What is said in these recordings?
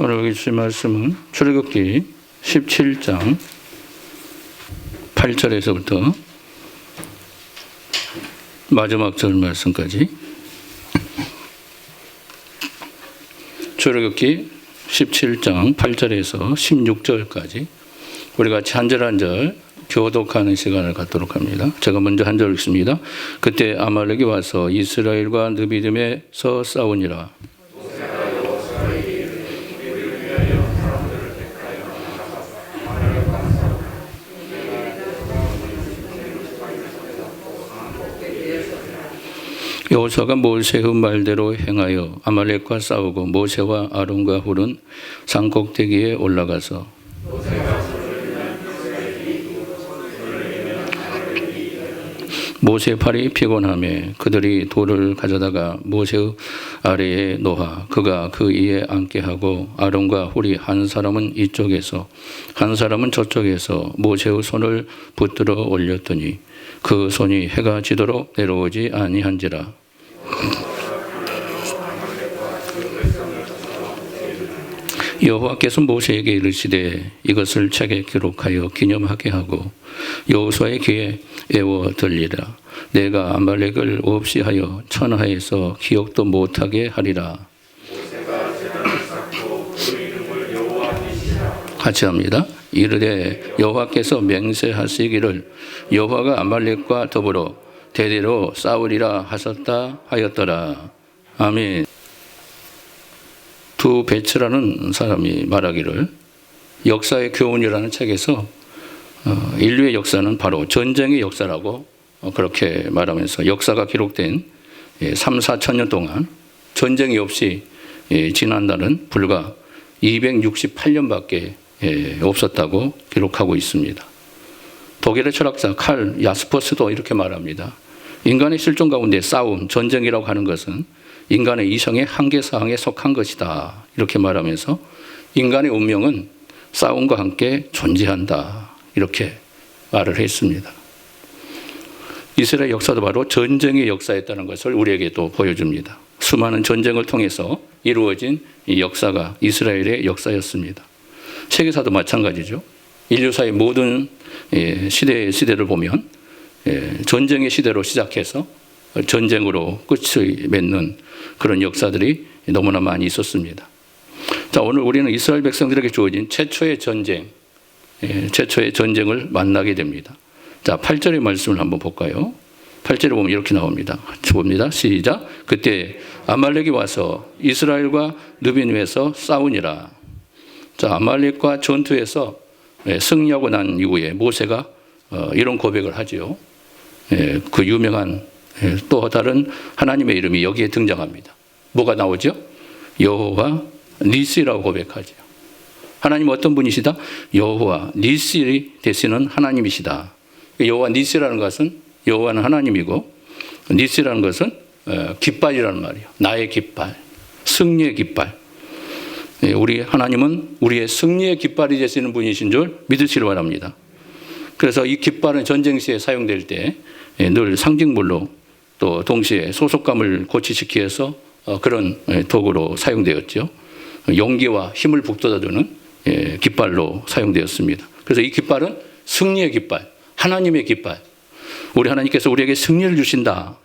오늘 여기 주신 말씀은 출애굽기 17장 8절에서부터 마지막 절 말씀까지, 출애굽기 17장 8절에서 16절까지 우리 같이 한 절 한 절 교독하는 시간을 갖도록 합니다. 제가 먼저 한 절 읽습니다. 그때 아말렉이 와서 이스라엘과 느비딤에서 싸우니라. 여호수아가 모세의 말대로 행하여 아말렉과 싸우고 모세와 아론과 훌은 산 꼭대기에 올라가서 모세의 팔이 피곤하며 그들이 돌을 가져다가 모세의 아래에 놓아 그가 그 위에 앉게 하고 아론과 훌이 한 사람은 이쪽에서 한 사람은 저쪽에서 모세의 손을 붙들어 올렸더니 그 손이 해가 지도록 내려오지 아니한지라. 여호와께서 모세에게 이르시되 이것을 책에 기록하여 기념하게 하고 여호수아의 귀에 애워 들리라. 내가 아말렉을 없이 하여 천하에서 기억도 못하게 하리라. 같이 합니다. 이르되 여호와께서 맹세하시기를 여호와가 아말렉과 더불어 대대로 싸우리라 하셨다 하였더라. 아멘. 두 베츠라는 사람이 말하기를 역사의 교훈이라는 책에서 인류의 역사는 바로 전쟁의 역사라고 그렇게 말하면서 역사가 기록된 3, 4천 년 동안 전쟁이 없이 지난 날은 불과 268년밖에 없었다고 기록하고 있습니다. 독일의 철학자 칼 야스퍼스도 이렇게 말합니다. 인간의 실존 가운데 싸움, 전쟁이라고 하는 것은 인간의 이성의 한계사항에 속한 것이다. 이렇게 말하면서 인간의 운명은 싸움과 함께 존재한다. 이렇게 말을 했습니다. 이스라엘 역사도 바로 전쟁의 역사였다는 것을 우리에게 또 보여줍니다. 수많은 전쟁을 통해서 이루어진 이 역사가 이스라엘의 역사였습니다. 세계사도 마찬가지죠. 인류사의 모든 시대를 보면 전쟁의 시대로 시작해서 전쟁으로 끝을 맺는 그런 역사들이 너무나 많이 있었습니다. 자, 오늘 우리는 이스라엘 백성들에게 주어진 최초의 전쟁을 만나게 됩니다. 자, 8절의 말씀을 한번 볼까요? 8절에 보면 이렇게 나옵니다. 같이 봅니다. 시작. 그때 아말렉이 와서 이스라엘과 느비딤에서 싸우니라. 자, 아말렉과 전투에서 승리하고 난 이후에 모세가 이런 고백을 하지요. 그 유명한 또 다른 하나님의 이름이 여기에 등장합니다. 뭐가 나오죠? 여호와 니시라고 고백하죠. 하나님 어떤 분이시다? 여호와 니시 되시는 하나님이시다. 여호와 니시라는 것은 여호와는 하나님이고 니시라는 것은 깃발이라는 말이에요. 나의 깃발, 승리의 깃발. 우리 하나님은 우리의 승리의 깃발이 되시는 분이신 줄 믿으시기 바랍니다. 그래서 이 깃발은 전쟁 시에 사용될 때 늘 상징물로 또 동시에 소속감을 고취시키기 위해서 그런 도구로 사용되었죠. 용기와 힘을 북돋아주는 깃발로 사용되었습니다. 그래서 이 깃발은 승리의 깃발, 하나님의 깃발. 우리 하나님께서 우리에게 승리를 주신다.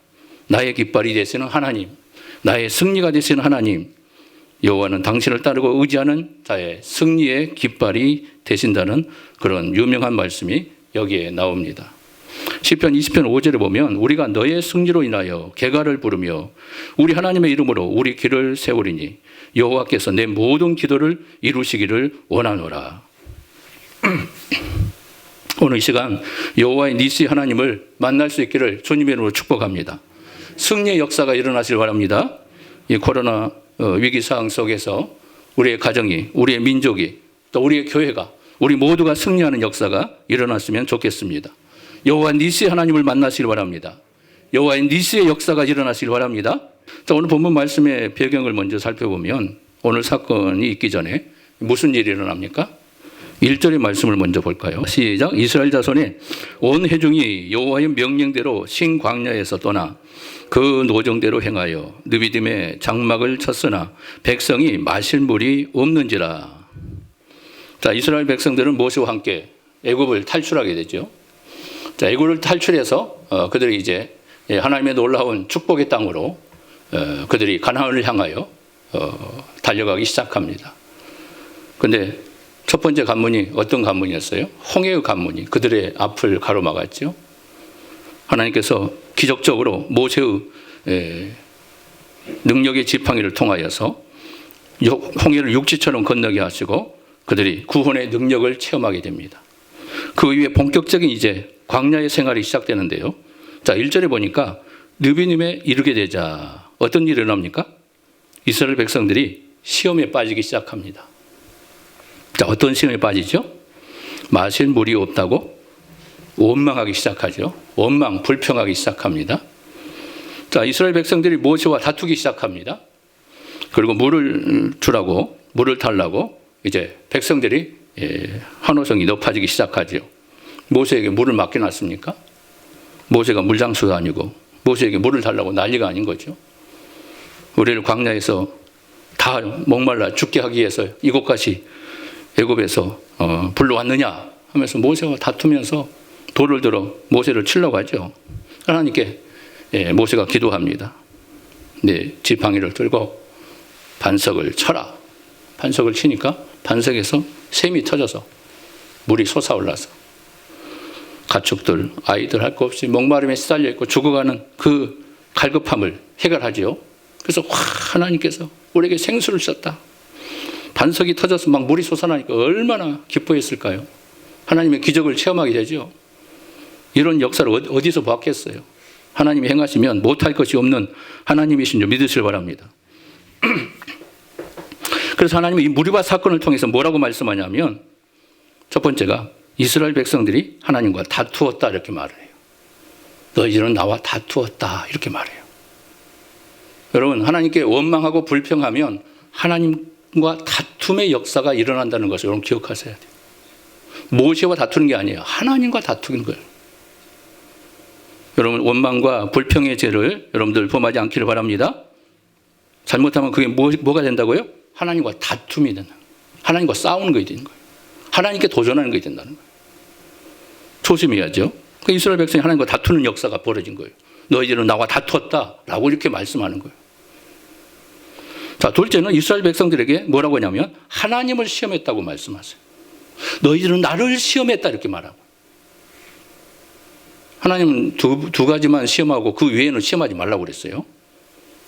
나의 깃발이 되시는 하나님, 나의 승리가 되시는 하나님, 여호와는 당신을 따르고 의지하는 자의 승리의 깃발이 되신다는 그런 유명한 말씀이 여기에 나옵니다. 시편 20편 5절에 보면 우리가 너의 승리로 인하여 개가를 부르며 우리 하나님의 이름으로 우리 길을 세우리니 여호와께서 내 모든 기도를 이루시기를 원하노라. 오늘 이 시간 여호와의 니시 하나님을 만날 수 있기를 주님의 이름으로 축복합니다. 승리의 역사가 일어나시길 바랍니다. 이 코로나 위기 상황 속에서 우리의 가정이, 우리의 민족이, 또 우리의 교회가, 우리 모두가 승리하는 역사가 일어났으면 좋겠습니다. 여호와 니시 하나님을 만나시길 바랍니다. 여호와의 니시의 역사가 일어나시길 바랍니다. 자, 오늘 본문 말씀의 배경을 먼저 살펴보면 오늘 사건이 있기 전에 무슨 일이 일어납니까? 1절의 말씀을 먼저 볼까요? 시작. 이스라엘 자손의 온 회중이 여호와의 명령대로 신광야에서 떠나 그 노정대로 행하여 느비딤의 장막을 쳤으나 백성이 마실 물이 없는지라. 자, 이스라엘 백성들은 모세와 함께 애굽을 탈출하게 되죠. 자, 애굽을 탈출해서 그들이 이제 하나님의 놀라운 축복의 땅으로 그들이 가나안을 향하여 달려가기 시작합니다. 그런데 첫 번째 관문이 어떤 관문이었어요? 홍해의 관문이 그들의 앞을 가로막았죠. 하나님께서 기적적으로 모세의 능력의 지팡이를 통하여서 홍해를 육지처럼 건너게 하시고 그들이 구원의 능력을 체험하게 됩니다. 그 이후에 본격적인 이제 광야의 생활이 시작되는데요. 자, 1절에 보니까 느비님에 이르게 되자 어떤 일이 일어납니까? 이스라엘 백성들이 시험에 빠지기 시작합니다. 자, 어떤 시험에 빠지죠? 마실 물이 없다고 원망하기 시작하죠. 원망, 불평하기 시작합니다. 자, 이스라엘 백성들이 모세와 다투기 시작합니다. 그리고 물을 주라고, 물을 달라고 이제 백성들이 환호성이 높아지기 시작하죠. 모세에게 물을 맡겨놨습니까? 모세가 물장수가 아니고 모세에게 물을 달라고 난리가 아닌 거죠. 우리를 광야에서 다 목말라 죽게 하기 위해서 이곳까지 애굽에서 불러왔느냐 하면서 모세와 다투면서 돌을 들어 모세를 치려고 하죠. 하나님께 모세가 기도합니다. 네, 지팡이를 들고 반석을 쳐라. 반석을 치니까 반석에서 샘이 터져서 물이 솟아올라서 가축들, 아이들 할 것 없이 목마름에 시달려 있고 죽어가는 그 갈급함을 해결하지요. 그래서 하나님께서 우리에게 생수를 줬다. 반석이 터져서 막 물이 솟아나니까 얼마나 기뻐했을까요? 하나님의 기적을 체험하게 되죠. 이런 역사를 어디서 봤겠어요? 하나님이 행하시면 못할 것이 없는 하나님이신 줄 믿으시길 바랍니다. 그래서 하나님은 이 무리바 사건을 통해서 뭐라고 말씀하냐면 첫 번째가 이스라엘 백성들이 하나님과 다투었다 이렇게 말을 해요. 너희들은 나와 다투었다 이렇게 말해요. 여러분, 하나님께 원망하고 불평하면 하나님과 다툼의 역사가 일어난다는 것을 여러분 기억하셔야 돼요. 모세와 다투는 게 아니에요. 하나님과 다투는 거예요. 여러분, 원망과 불평의 죄를 여러분들 범하지 않기를 바랍니다. 잘못하면 그게 뭐가 된다고요? 하나님과 다툼이 된다. 하나님과 싸우는 것이 되는 거예요. 하나님께 도전하는 것이 된다는 거예요. 조심해야죠. 그 이스라엘 백성이 하나님과 다투는 역사가 벌어진 거예요. 너희들은 나와 다투었다 라고 이렇게 말씀하는 거예요. 자, 둘째는 이스라엘 백성들에게 뭐라고 하냐면 하나님을 시험했다고 말씀하세요. 너희들은 나를 시험했다 이렇게 말하고, 하나님은 두 가지만 시험하고 그 외에는 시험하지 말라고 그랬어요.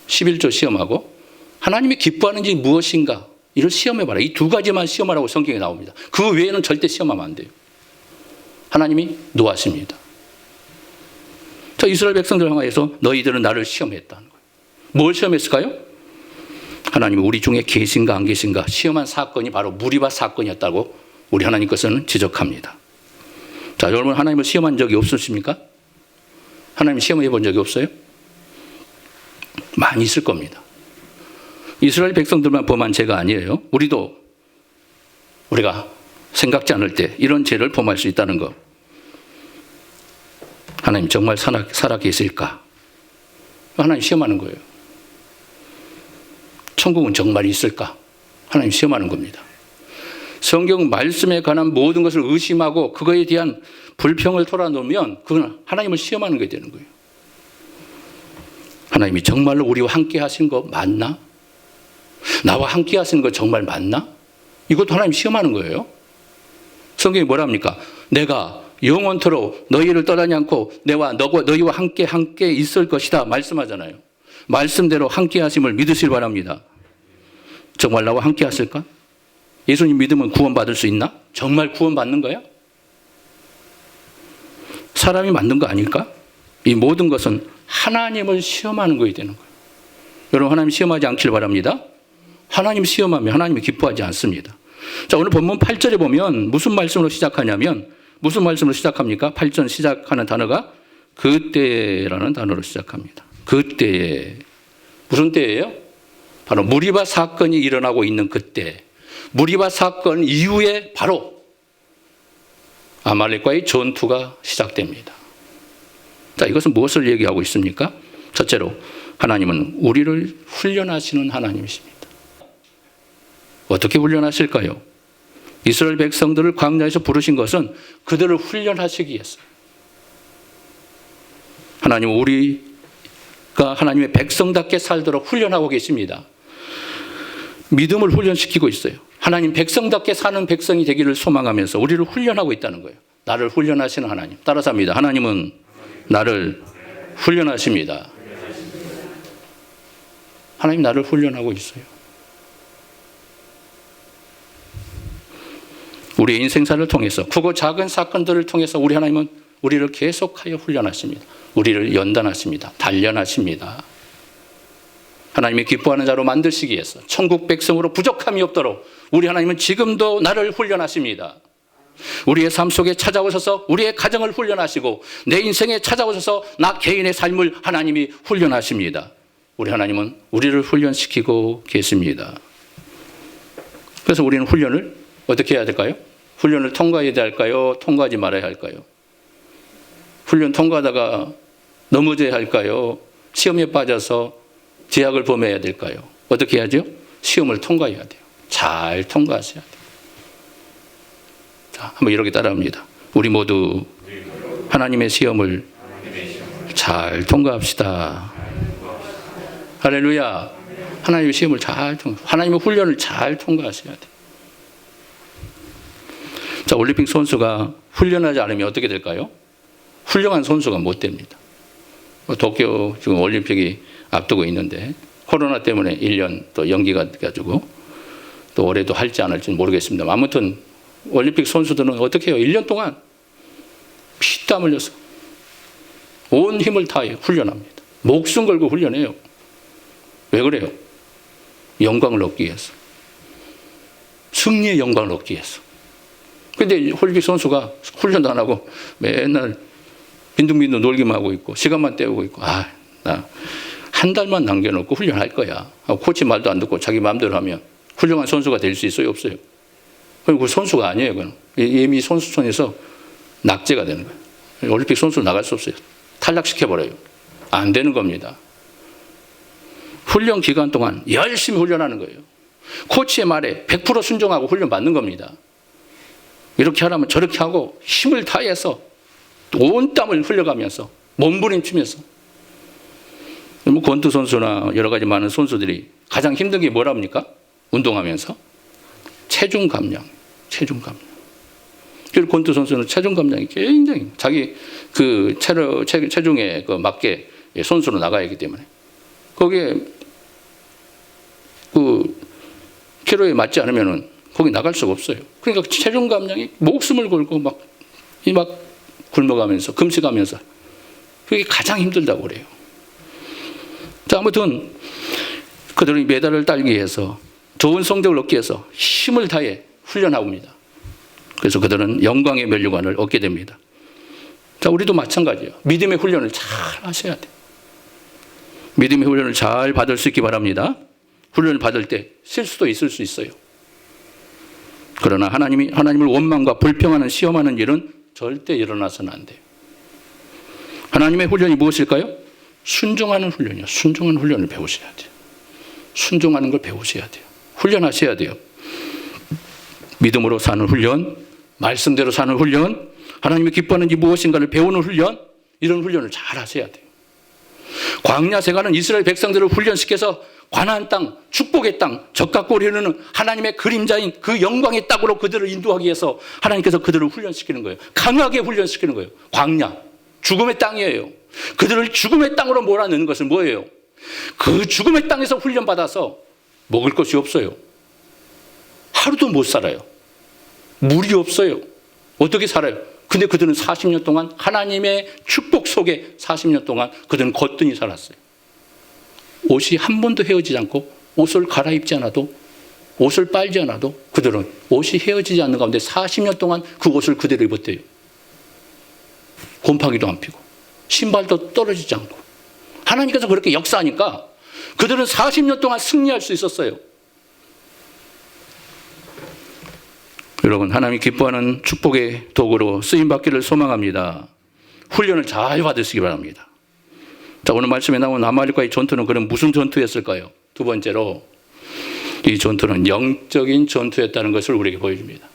11조 시험하고 하나님이 기뻐하는지 무엇인가 이를 시험해봐라. 이 두 가지만 시험하라고 성경에 나옵니다. 그 외에는 절대 시험하면 안 돼요. 하나님이 노하십니다. 자, 이스라엘 백성들 향하여서 너희들은 나를 시험했다는 거예요. 뭘 시험했을까요? 하나님이 우리 중에 계신가 안 계신가 시험한 사건이 바로 무리바 사건이었다고 우리 하나님께서는 지적합니다. 자, 여러분 하나님을 시험한 적이 없으십니까? 하나님 시험해 본 적이 없어요? 많이 있을 겁니다. 이스라엘 백성들만 범한 죄가 아니에요. 우리가 생각지 않을 때 이런 죄를 범할 수 있다는 것. 하나님 정말 살아 계실까? 하나님 시험하는 거예요. 천국은 정말 있을까? 하나님 시험하는 겁니다. 성경 말씀에 관한 모든 것을 의심하고 그거에 대한 불평을 털어놓으면 그건 하나님을 시험하는 게 되는 거예요. 하나님이 정말로 우리와 함께 하신 거 맞나? 나와 함께 하신 거 정말 맞나? 이것도 하나님 시험하는 거예요. 성경이 뭐랍니까? 내가 영원토록 너희를 떠나지 않고 너희와 함께 있을 것이다 말씀하잖아요. 말씀대로 함께 하심을 믿으시길 바랍니다. 정말 나와 함께 하실까? 예수님 믿으면 구원받을 수 있나? 정말 구원받는 거야? 사람이 만든 거 아닐까? 이 모든 것은 하나님을 시험하는 거야 되는 거예요. 여러분, 하나님 시험하지 않길 바랍니다. 하나님 시험하면 하나님이 기뻐하지 않습니다. 자, 오늘 본문 8절에 보면 무슨 말씀으로 시작하냐면 무슨 말씀으로 시작합니까? 8절 시작하는 단어가 그때라는 단어로 시작합니다. 그때에. 무슨 때예요? 바로 무리바 사건이 일어나고 있는 그때. 무리바 사건 이후에 바로 아말렉과의 전투가 시작됩니다. 자, 이것은 무엇을 얘기하고 있습니까? 첫째로 하나님은 우리를 훈련하시는 하나님이십니다. 어떻게 훈련하실까요? 이스라엘 백성들을 광야에서 부르신 것은 그들을 훈련하시기 위해서. 하나님은 우리가 하나님의 백성답게 살도록 훈련하고 계십니다. 믿음을 훈련시키고 있어요. 하나님 백성답게 사는 백성이 되기를 소망하면서 우리를 훈련하고 있다는 거예요. 나를 훈련하시는 하나님. 따라서 합니다. 하나님은 나를 훈련하십니다. 하나님 나를 훈련하고 있어요. 우리의 인생사를 통해서 크고 작은 사건들을 통해서 우리 하나님은 우리를 계속하여 훈련하십니다. 우리를 연단하십니다. 단련하십니다. 하나님이 기뻐하는 자로 만드시기 위해서 천국 백성으로 부족함이 없도록 우리 하나님은 지금도 나를 훈련하십니다. 우리의 삶 속에 찾아오셔서 우리의 가정을 훈련하시고 내 인생에 찾아오셔서 나 개인의 삶을 하나님이 훈련하십니다. 우리 하나님은 우리를 훈련시키고 계십니다. 그래서 우리는 훈련을 어떻게 해야 될까요? 훈련을 통과해야 할까요? 통과하지 말아야 할까요? 훈련 통과하다가 넘어져야 할까요? 시험에 빠져서 제약을 범해야 될까요? 어떻게 해야죠? 시험을 통과해야 돼요. 잘 통과하셔야 돼요. 자, 한번 이렇게 따라합니다. 우리 모두 하나님의 시험을 잘 통과합시다. 할렐루야. 하나님의 시험을 하나님의 훈련을 잘 통과하셔야 돼요. 자, 올림픽 선수가 훈련하지 않으면 어떻게 될까요? 훌륭한 선수가 못 됩니다. 도쿄 지금 올림픽이 앞두고 있는데 코로나 때문에 1년 또 연기가 돼가지고 또 올해도 할지 안 할지는 모르겠습니다. 아무튼 올림픽 선수들은 어떻게 해요? 1년 동안 피땀 흘려서 온 힘을 다해 훈련합니다. 목숨 걸고 훈련해요. 왜 그래요? 영광을 얻기 위해서. 승리의 영광을 얻기 위해서. 근데 올림픽 선수가 훈련도 안 하고 맨날 빈둥빈둥 놀기만 하고 있고 시간만 때우고 있고 나 한 달만 남겨놓고 훈련할 거야. 코치 말도 안 듣고 자기 마음대로 하면 훌륭한 선수가 될 수 있어요? 없어요? 그리고 그 선수가 아니에요. 그건. 이미 선수촌에서 낙제가 되는 거예요. 올림픽 선수로 나갈 수 없어요. 탈락시켜버려요. 안 되는 겁니다. 훈련 기간 동안 열심히 훈련하는 거예요. 코치의 말에 100% 순종하고 훈련 받는 겁니다. 이렇게 하라면 저렇게 하고 힘을 다해서 온 땀을 흘려가면서 몸부림치면서 권투 선수나 여러 가지 많은 선수들이 가장 힘든 게 뭐랍니까? 운동하면서 체중 감량. 그리고 권투 선수는 체중 감량이 굉장히 자기 그 체중에 맞게 선수로 나가야 하기 때문에 거기에 그 키로에 맞지 않으면은 거기 나갈 수가 없어요. 그러니까 체중 감량이 목숨을 걸고 막 굶어가면서 금식하면서 그게 가장 힘들다고 그래요. 자, 아무튼 그들은 메달을 따기 위해서 좋은 성적을 얻기 위해서 힘을 다해 훈련합니다. 그래서 그들은 영광의 면류관을 얻게 됩니다. 자, 우리도 마찬가지예요. 믿음의 훈련을 잘 하셔야 돼요. 믿음의 훈련을 잘 받을 수 있기 바랍니다. 훈련을 받을 때 실수도 있을 수 있어요. 그러나 하나님을 원망과 불평하는 시험하는 일은 절대 일어나서는 안 돼요. 하나님의 훈련이 무엇일까요? 순종하는 훈련이요. 순종하는 훈련을 배우셔야 돼요. 순종하는 걸 배우셔야 돼요. 훈련하셔야 돼요. 믿음으로 사는 훈련, 말씀대로 사는 훈련, 하나님이 기뻐하는 게 무엇인가를 배우는 훈련, 이런 훈련을 잘 하셔야 돼요. 광야 생활은 이스라엘 백성들을 훈련시켜서 가나안 땅, 축복의 땅, 적과 꼴이 흐르는 하나님의 그림자인 그 영광의 땅으로 그들을 인도하기 위해서 하나님께서 그들을 훈련시키는 거예요. 강하게 훈련시키는 거예요. 광야, 죽음의 땅이에요. 그들을 죽음의 땅으로 몰아넣는 것은 뭐예요? 그 죽음의 땅에서 훈련받아서 먹을 것이 없어요. 하루도 못 살아요. 물이 없어요. 어떻게 살아요? 근데 그들은 40년 동안 하나님의 축복 속에 40년 동안 그들은 거뜬히 살았어요. 옷이 한 번도 헤어지지 않고 옷을 갈아입지 않아도 옷을 빨지 않아도 그들은 옷이 헤어지지 않는 가운데 40년 동안 그 옷을 그대로 입었대요. 곰팡이도 안 피고 신발도 떨어지지 않고 하나님께서 그렇게 역사하니까 그들은 40년 동안 승리할 수 있었어요. 여러분, 하나님이 기뻐하는 축복의 도구로 쓰임받기를 소망합니다. 훈련을 잘 받으시기 바랍니다. 자, 오늘 말씀에 나온 아말렉과의 전투는 그럼 무슨 전투였을까요? 두 번째로 이 전투는 영적인 전투였다는 것을 우리에게 보여줍니다.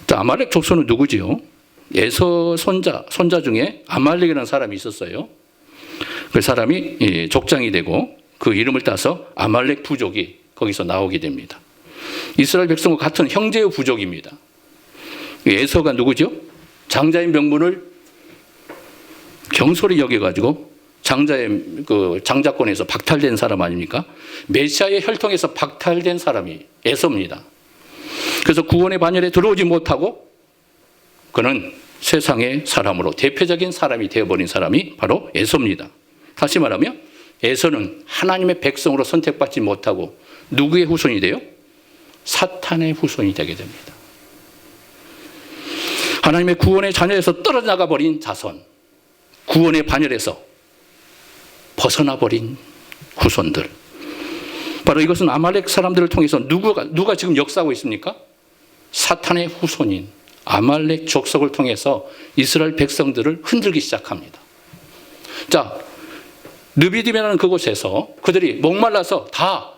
자, 아말렉 족속은 누구지요? 에서 손자 중에 아말렉이라는 사람이 있었어요. 그 사람이 족장이 되고 그 이름을 따서 아말렉 부족이 거기서 나오게 됩니다. 이스라엘 백성과 같은 형제의 부족입니다. 에서가 누구죠? 장자의 명분을 경솔히 여겨가지고 장자의 그 장자권에서 박탈된 사람 아닙니까? 메시아의 혈통에서 박탈된 사람이 에서입니다. 그래서 구원의 반열에 들어오지 못하고 그는 세상의 사람으로 대표적인 사람이 되어버린 사람이 바로 에서입니다. 다시 말하면 에서는 하나님의 백성으로 선택받지 못하고 누구의 후손이 돼요? 사탄의 후손이 되게 됩니다. 하나님의 구원의 자녀에서 떨어져 나가버린 자손, 구원의 반열에서 벗어나버린 후손들. 바로 이것은 아말렉 사람들을 통해서 누가 지금 역사하고 있습니까? 사탄의 후손인 아말렉 족속을 통해서 이스라엘 백성들을 흔들기 시작합니다. 자, 르비딤이라는 그곳에서 그들이 목말라서 다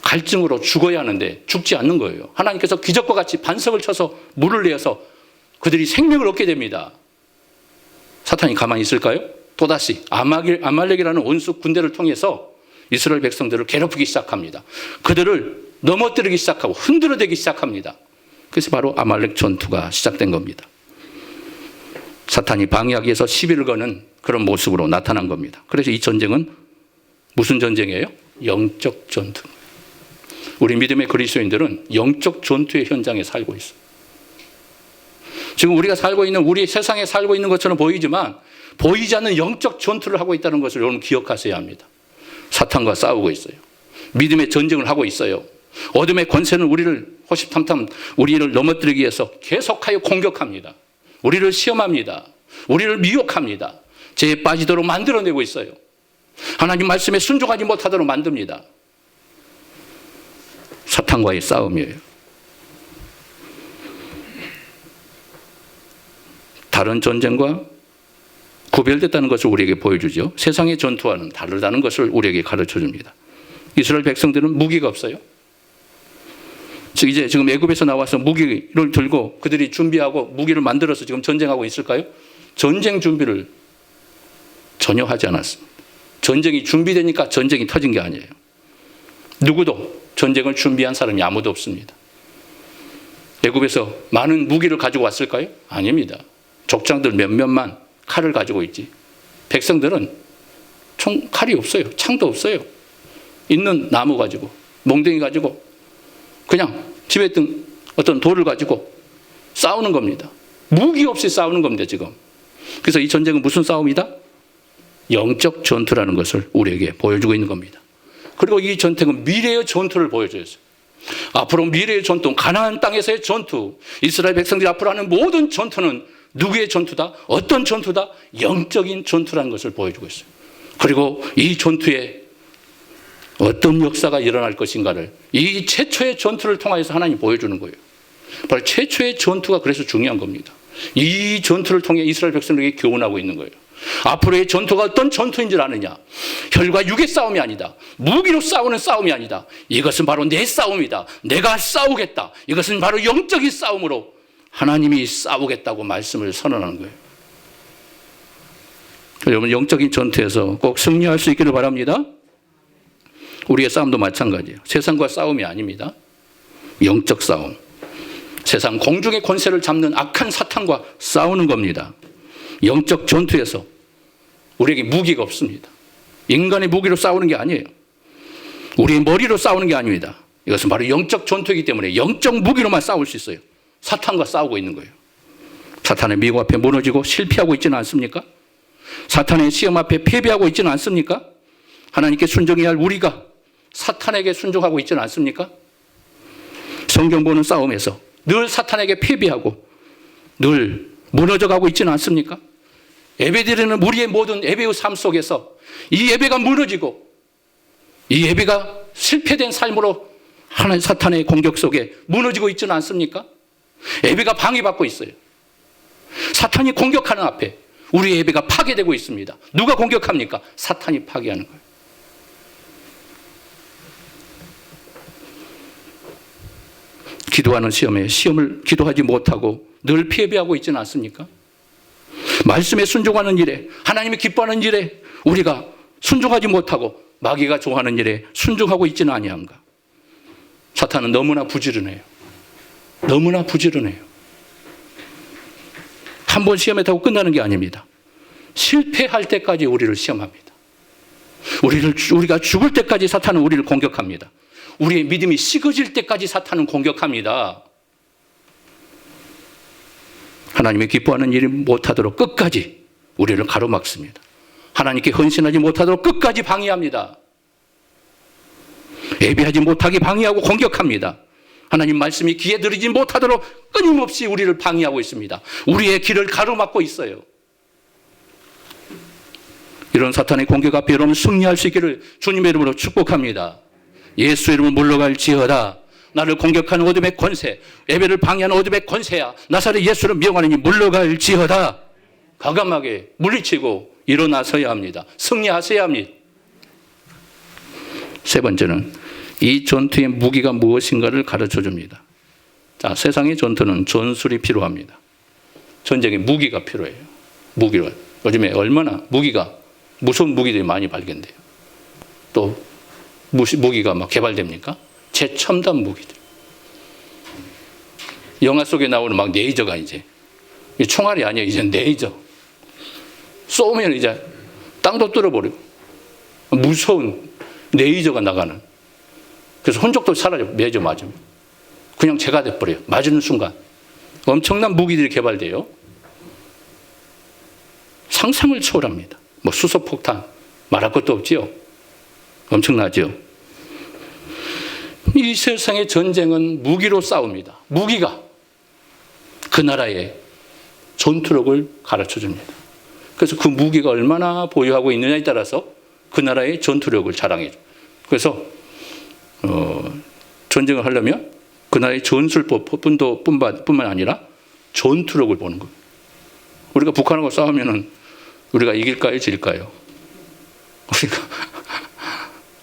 갈증으로 죽어야 하는데 죽지 않는 거예요. 하나님께서 기적과 같이 반석을 쳐서 물을 내어서 그들이 생명을 얻게 됩니다. 사탄이 가만히 있을까요? 또다시 아말렉이라는 원수 군대를 통해서 이스라엘 백성들을 괴롭히기 시작합니다. 그들을 넘어뜨리기 시작하고 흔들어대기 시작합니다. 그래서 바로 아말렉 전투가 시작된 겁니다. 사탄이 방해하기 위해서 시비를 거는 그런 모습으로 나타난 겁니다. 그래서 이 전쟁은 무슨 전쟁이에요? 영적 전투. 우리 믿음의 그리스도인들은 영적 전투의 현장에 살고 있어요. 지금 우리가 살고 있는 우리 세상에 살고 있는 것처럼 보이지만 보이지 않는 영적 전투를 하고 있다는 것을 여러분 기억하셔야 합니다. 사탄과 싸우고 있어요. 믿음의 전쟁을 하고 있어요. 어둠의 권세는 우리를 호시탐탐 우리를 넘어뜨리기 위해서 계속하여 공격합니다. 우리를 시험합니다. 우리를 미혹합니다. 죄에 빠지도록 만들어내고 있어요. 하나님 말씀에 순종하지 못하도록 만듭니다. 사탄과의 싸움이에요. 다른 전쟁과 구별됐다는 것을 우리에게 보여주죠. 세상의 전투와는 다르다는 것을 우리에게 가르쳐 줍니다. 이스라엘 백성들은 무기가 없어요. 이제 지금 애굽에서 나와서 무기를 들고 그들이 준비하고 무기를 만들어서 지금 전쟁하고 있을까요? 전쟁 준비를 전혀 하지 않았습니다. 전쟁이 준비되니까 전쟁이 터진 게 아니에요. 누구도 전쟁을 준비한 사람이 아무도 없습니다. 애굽에서 많은 무기를 가지고 왔을까요? 아닙니다. 족장들 몇몇만 칼을 가지고 있지. 백성들은 칼이 없어요. 창도 없어요. 있는 나무 가지고 몽둥이 가지고 그냥 집에 있던 어떤 돌을 가지고 싸우는 겁니다. 무기 없이 싸우는 겁니다, 지금. 그래서 이 전쟁은 무슨 싸움이다? 영적 전투라는 것을 우리에게 보여주고 있는 겁니다. 그리고 이 전쟁은 미래의 전투를 보여줘요. 앞으로 미래의 전투, 가나안 땅에서의 전투, 이스라엘 백성들이 앞으로 하는 모든 전투는 누구의 전투다? 어떤 전투다? 영적인 전투라는 것을 보여주고 있어요. 그리고 이 전투에 어떤 역사가 일어날 것인가를 이 최초의 전투를 통해서 하나님이 보여주는 거예요. 바로 최초의 전투가 그래서 중요한 겁니다. 이 전투를 통해 이스라엘 백성들에게 교훈하고 있는 거예요. 앞으로의 전투가 어떤 전투인 줄 아느냐? 혈과 육의 싸움이 아니다. 무기로 싸우는 싸움이 아니다. 이것은 바로 내 싸움이다. 내가 싸우겠다. 이것은 바로 영적인 싸움으로 하나님이 싸우겠다고 말씀을 선언하는 거예요. 여러분, 영적인 전투에서 꼭 승리할 수 있기를 바랍니다. 우리의 싸움도 마찬가지예요. 세상과 싸움이 아닙니다. 영적 싸움. 세상 공중의 권세를 잡는 악한 사탄과 싸우는 겁니다. 영적 전투에서 우리에게 무기가 없습니다. 인간의 무기로 싸우는 게 아니에요. 우리의 머리로 싸우는 게 아닙니다. 이것은 바로 영적 전투이기 때문에 영적 무기로만 싸울 수 있어요. 사탄과 싸우고 있는 거예요. 사탄의 미혹 앞에 무너지고 실패하고 있지는 않습니까? 사탄의 시험 앞에 패배하고 있지는 않습니까? 하나님께 순종해야 할 우리가 사탄에게 순종하고 있지는 않습니까? 성경 보는 싸움에서 늘 사탄에게 패배하고 늘 무너져가고 있지는 않습니까? 예배드리는 우리의 모든 예배의 삶 속에서 이 예배가 무너지고 이 예배가 실패된 삶으로 하나님 사탄의 공격 속에 무너지고 있지는 않습니까? 예배가 방해받고 있어요. 사탄이 공격하는 앞에 우리의 예배가 파괴되고 있습니다. 누가 공격합니까? 사탄이 파괴하는 거예요. 기도하는 시험에 시험을 기도하지 못하고 늘 패배하고 있지는 않습니까? 말씀에 순종하는 일에, 하나님이 기뻐하는 일에 우리가 순종하지 못하고 마귀가 좋아하는 일에 순종하고 있지는 아니한가? 사탄은 너무나 부지런해요. 너무나 부지런해요. 한 번 시험에 타고 끝나는 게 아닙니다. 실패할 때까지 우리를 시험합니다. 우리가 죽을 때까지 사탄은 우리를 공격합니다. 우리의 믿음이 식어질 때까지 사탄은 공격합니다. 하나님이 기뻐하는 일이 못하도록 끝까지 우리를 가로막습니다. 하나님께 헌신하지 못하도록 끝까지 방해합니다. 예배하지 못하게 방해하고 공격합니다. 하나님 말씀이 귀에 들이지 못하도록 끊임없이 우리를 방해하고 있습니다. 우리의 길을 가로막고 있어요. 이런 사탄의 공격 앞에 여러분 승리할 수 있기를 주님의 이름으로 축복합니다. 예수 이름으로 물러갈지어다. 나를 공격하는 어둠의 권세, 예배를 방해하는 어둠의 권세야, 나사렛 예수를 명하느니 물러갈지어다. 과감하게 물리치고 일어나서야 합니다. 승리하셔야 합니다. 세 번째는 이 전투의 무기가 무엇인가를 가르쳐 줍니다. 자, 세상의 전투는 전술이 필요합니다. 전쟁에 무기가 필요해요. 무기로. 요즘에 얼마나 무서운 무기들이 많이 발견돼요. 또 무기가 막 개발됩니까? 최첨단 무기들. 영화 속에 나오는 막 레이저가 이제 총알이 아니에요. 이제 레이저. 쏘면 이제 땅도 뚫어버리고 무서운 레이저가 나가는. 그래서 흔적도 사라져. 레이저 맞으면 그냥 재가 돼버려요. 맞는 순간 엄청난 무기들이 개발돼요. 상상을 초월합니다. 뭐 수소폭탄 말할 것도 없지요. 엄청나죠. 이 세상의 전쟁은 무기로 싸웁니다. 무기가 그 나라의 전투력을 가르쳐 줍니다. 그래서 그 무기가 얼마나 보유하고 있느냐에 따라서 그 나라의 전투력을 자랑해 줘. 그래서 전쟁을 하려면 그 나라의 전술뿐만 아니라 전투력을 보는 거예요. 우리가 북한하고 싸우면은 우리가 이길까요, 질까요?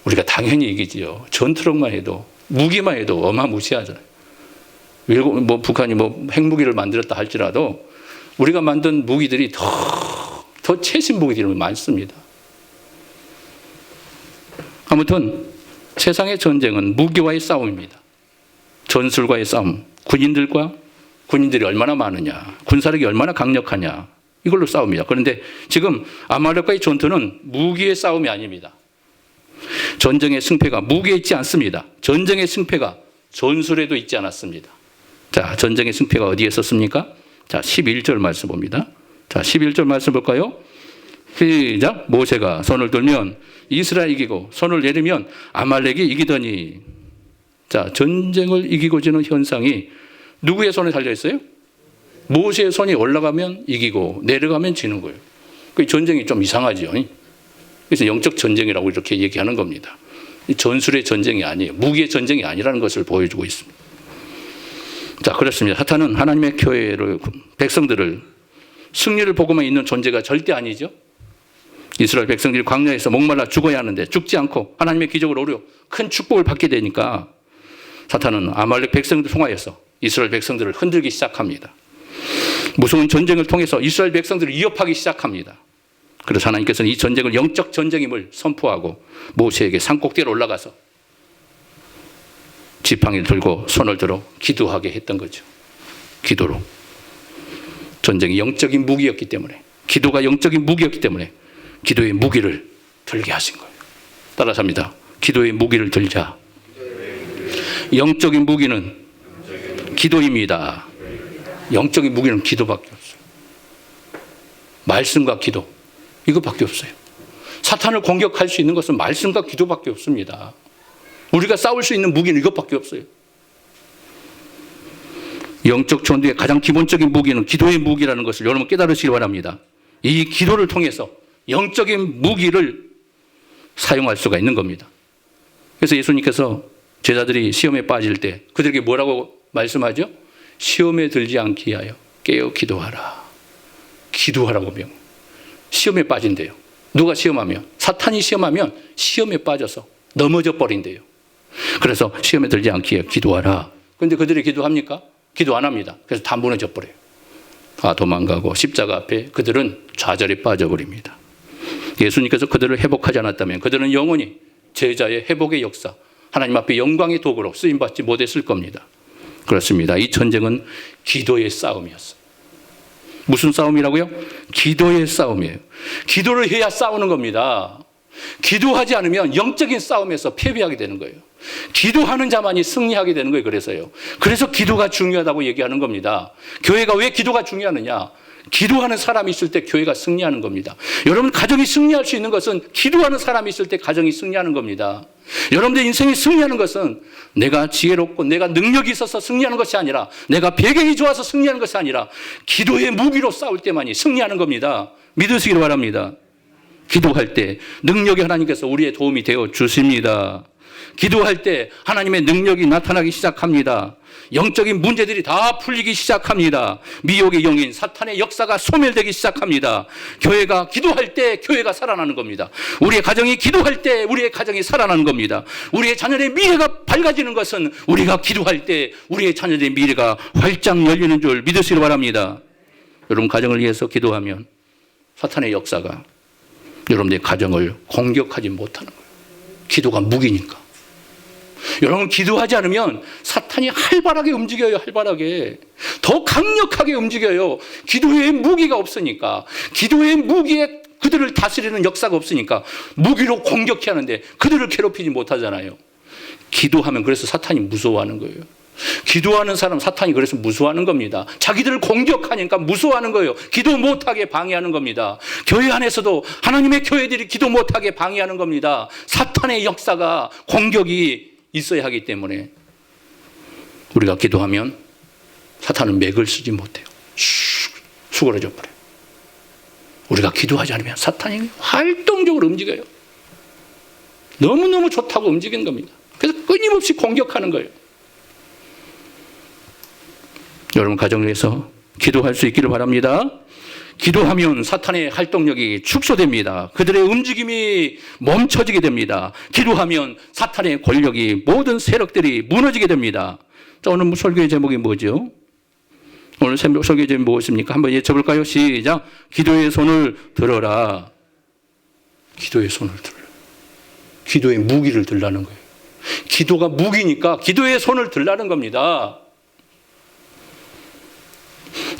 우리가 당연히 이기지요. 전투력만 해도, 무기만 해도 어마무시하잖아요. 뭐 북한이 뭐 핵무기를 만들었다 할지라도 우리가 만든 무기들이 더 최신 무기들이 많습니다. 아무튼 세상의 전쟁은 무기와의 싸움입니다. 전술과의 싸움, 군인들이 얼마나 많으냐, 군사력이 얼마나 강력하냐, 이걸로 싸웁니다. 그런데 지금 아말렉과의 전투는 무기의 싸움이 아닙니다. 전쟁의 승패가 무기에 있지 않습니다. 전쟁의 승패가 전술에도 있지 않았습니다. 자, 전쟁의 승패가 어디에 있었습니까? 자, 11절 말씀 봅니다. 자, 11절 말씀 볼까요? 시작. 모세가 손을 들면 이스라엘 이기고 손을 내리면 아말렉이 이기더니. 자, 전쟁을 이기고 지는 현상이 누구의 손에 달려 있어요? 모세의 손이 올라가면 이기고 내려가면 지는 거예요. 그 전쟁이 좀 이상하죠. 그래서 영적 전쟁이라고 이렇게 얘기하는 겁니다. 전술의 전쟁이 아니에요. 무기의 전쟁이 아니라는 것을 보여주고 있습니다. 자, 그렇습니다. 사탄은 하나님의 교회를, 백성들을 승리를 보고만 있는 존재가 절대 아니죠. 이스라엘 백성들이 광야에서 목말라 죽어야 하는데 죽지 않고 하나님의 기적을 오려 큰 축복을 받게 되니까 사탄은 아말렉 백성들 통하여서 이스라엘 백성들을 흔들기 시작합니다. 무서운 전쟁을 통해서 이스라엘 백성들을 위협하기 시작합니다. 그래서 하나님께서는 이 전쟁을 영적 전쟁임을 선포하고 모세에게 산꼭대기로 올라가서 지팡이를 들고 손을 들어 기도하게 했던 거죠. 기도로. 전쟁이 영적인 무기였기 때문에, 기도가 영적인 무기였기 때문에 기도의 무기를 들게 하신 거예요. 따라서 합니다. 기도의 무기를 들자. 영적인 무기는 기도입니다. 영적인 무기는 기도밖에 없어요. 말씀과 기도, 이거밖에 없어요. 사탄을 공격할 수 있는 것은 말씀과 기도밖에 없습니다. 우리가 싸울 수 있는 무기는 이것밖에 없어요. 영적 전투의 가장 기본적인 무기는 기도의 무기라는 것을 여러분 깨달으시기 바랍니다. 이 기도를 통해서 영적인 무기를 사용할 수가 있는 겁니다. 그래서 예수님께서 제자들이 시험에 빠질 때 그들에게 뭐라고 말씀하죠? 시험에 들지 않게 하여 깨어 기도하라. 기도하라고 명. 시험에 빠진대요. 누가 시험하면? 사탄이 시험하면 시험에 빠져서 넘어져 버린대요. 그래서 시험에 들지 않기에 기도하라. 그런데 그들이 기도합니까? 기도 안 합니다. 그래서 다 무너져 버려요. 도망가고 십자가 앞에 그들은 좌절에 빠져버립니다. 예수님께서 그들을 회복하지 않았다면 그들은 영원히 제자의 회복의 역사, 하나님 앞에 영광의 도구로 쓰임받지 못했을 겁니다. 그렇습니다. 이 전쟁은 기도의 싸움이었어요. 무슨 싸움이라고요? 기도의 싸움이에요. 기도를 해야 싸우는 겁니다. 기도하지 않으면 영적인 싸움에서 패배하게 되는 거예요. 기도하는 자만이 승리하게 되는 거예요. 그래서 기도가 중요하다고 얘기하는 겁니다. 교회가 왜 기도가 중요하느냐? 기도하는 사람이 있을 때 교회가 승리하는 겁니다. 여러분, 가정이 승리할 수 있는 것은 기도하는 사람이 있을 때 가정이 승리하는 겁니다. 여러분들 인생이 승리하는 것은 내가 지혜롭고 내가 능력이 있어서 승리하는 것이 아니라, 내가 배경이 좋아서 승리하는 것이 아니라 기도의 무기로 싸울 때만이 승리하는 겁니다. 믿으시기 바랍니다. 기도할 때 능력이 하나님께서 우리의 도움이 되어 주십니다. 기도할 때 하나님의 능력이 나타나기 시작합니다. 영적인 문제들이 다 풀리기 시작합니다. 미혹의 영인 사탄의 역사가 소멸되기 시작합니다. 교회가 기도할 때 교회가 살아나는 겁니다. 우리의 가정이 기도할 때 우리의 가정이 살아나는 겁니다. 우리의 자녀의 미래가 밝아지는 것은 우리가 기도할 때 우리의 자녀의 미래가 활짝 열리는 줄 믿으시기 바랍니다. 여러분, 가정을 위해서 기도하면 사탄의 역사가 여러분의 가정을 공격하지 못하는 거예요. 기도가 무기니까. 여러분, 기도하지 않으면 사탄이 활발하게 움직여요. 활발하게. 더 강력하게 움직여요. 기도의 무기가 없으니까. 기도의 무기에 그들을 다스리는 역사가 없으니까 무기로 공격해 하는데 그들을 괴롭히지 못하잖아요. 기도하면 그래서 사탄이 무서워하는 거예요. 기도하는 사람 사탄이 그래서 무서워하는 겁니다. 자기들을 공격하니까 무서워하는 거예요. 기도 못하게 방해하는 겁니다. 교회 안에서도 하나님의 교회들이 기도 못하게 방해하는 겁니다. 사탄의 역사가 공격이 있어야 하기 때문에 우리가 기도하면 사탄은 맥을 쓰지 못해요. 수그러져 버려요. 우리가 기도하지 않으면 사탄이 활동적으로 움직여요. 너무너무 좋다고 움직이는 겁니다. 그래서 끊임없이 공격하는 거예요. 여러분, 가정을 위해서 기도할 수 있기를 바랍니다. 기도하면 사탄의 활동력이 축소됩니다. 그들의 움직임이 멈춰지게 됩니다. 기도하면 사탄의 권력이, 모든 세력들이 무너지게 됩니다. 자, 오늘 설교의 제목이 뭐죠? 오늘 설교의 제목이 무엇입니까? 한번 여쭤볼까요? 시작. 기도의 손을 들어라. 기도의 손을 들어라. 기도의 무기를 들라는 거예요. 기도가 무기니까 기도의 손을 들라는 겁니다.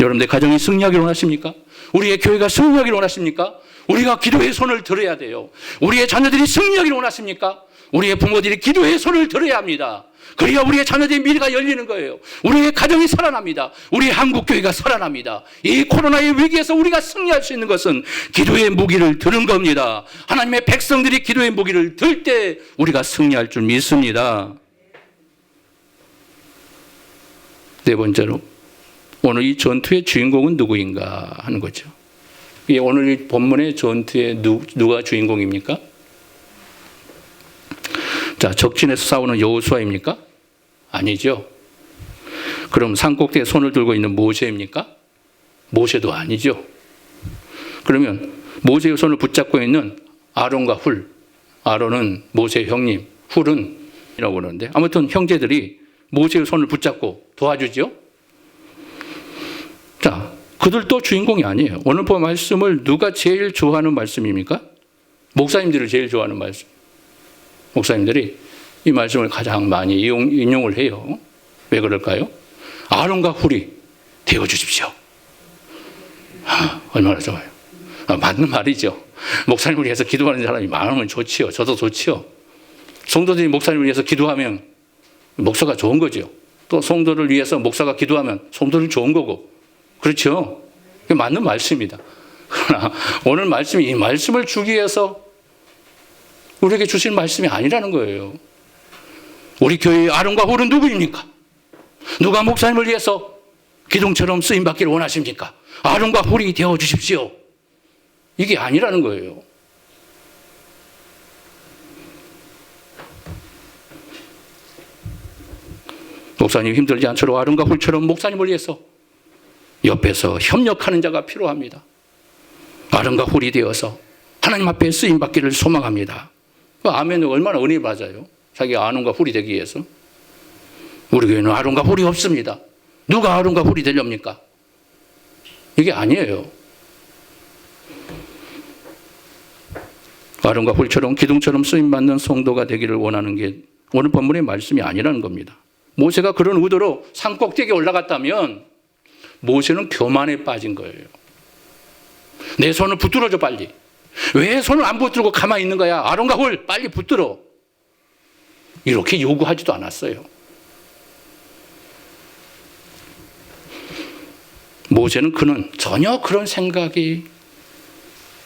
여러분들 가정이 승리하기를 원하십니까? 우리의 교회가 승리하기를 원하십니까? 우리가 기도의 손을 들어야 돼요. 우리의 자녀들이 승리하기를 원하십니까? 우리의 부모들이 기도의 손을 들어야 합니다. 그래야 우리의 자녀들의 미래가 열리는 거예요. 우리의 가정이 살아납니다. 우리 한국교회가 살아납니다. 이 코로나의 위기에서 우리가 승리할 수 있는 것은 기도의 무기를 드는 겁니다. 하나님의 백성들이 기도의 무기를 들 때 우리가 승리할 줄 믿습니다. 네 번째로, 오늘 이 전투의 주인공은 누구인가 하는 거죠. 오늘 이 본문의 전투의 누가 주인공입니까? 자, 적진에서 싸우는 여호수아입니까? 아니죠. 그럼 산꼭대기에 손을 들고 있는 모세입니까? 모세도 아니죠. 그러면 모세의 손을 붙잡고 있는 아론과 훌, 아론은 모세의 형님, 훌은 이라고 그러는데 아무튼 형제들이 모세의 손을 붙잡고 도와주죠. 자, 그들도 주인공이 아니에요. 오늘 본 말씀을 누가 제일 좋아하는 말씀입니까? 목사님들을 제일 좋아하는 말씀. 목사님들이 이 말씀을 가장 많이 인용을 해요. 왜 그럴까요? 아론과 훌이 되어주십시오. 얼마나 좋아요. 맞는 말이죠. 목사님을 위해서 기도하는 사람이 많으면 좋지요. 저도 좋지요. 성도들이 목사님을 위해서 기도하면 목사가 좋은 거죠. 또 성도를 위해서 목사가 기도하면 성도는 좋은 거고. 그렇죠? 그게 맞는 말씀입니다. 그러나 오늘 말씀이 이 말씀을 주기 위해서 우리에게 주신 말씀이 아니라는 거예요. 우리 교회의 아론과 훌은 누구입니까? 누가 목사님을 위해서 기둥처럼 쓰임받기를 원하십니까? 아론과 훌이 되어주십시오. 이게 아니라는 거예요. 목사님 힘들지 않도록 아론과 훌처럼 목사님을 위해서 옆에서 협력하는 자가 필요합니다. 아론과 홀이 되어서 하나님 앞에 쓰임받기를 소망합니다. 아멘은 얼마나 은혜 받아요. 자기가 아론과 홀이 되기 위해서. 우리 교회는 아론과 홀이 없습니다. 누가 아론과 홀이 되렵니까? 이게 아니에요. 아론과 홀처럼 기둥처럼 쓰임받는 성도가 되기를 원하는 게 오늘 본문의 말씀이 아니라는 겁니다. 모세가 그런 의도로 산 꼭대기에 올라갔다면 모세는 교만에 빠진 거예요. 내 손을 붙들어줘 빨리. 왜 손을 안 붙들고 가만히 있는 거야? 아론과 홀 빨리 붙들어. 이렇게 요구하지도 않았어요. 모세는 그는 전혀 그런 생각이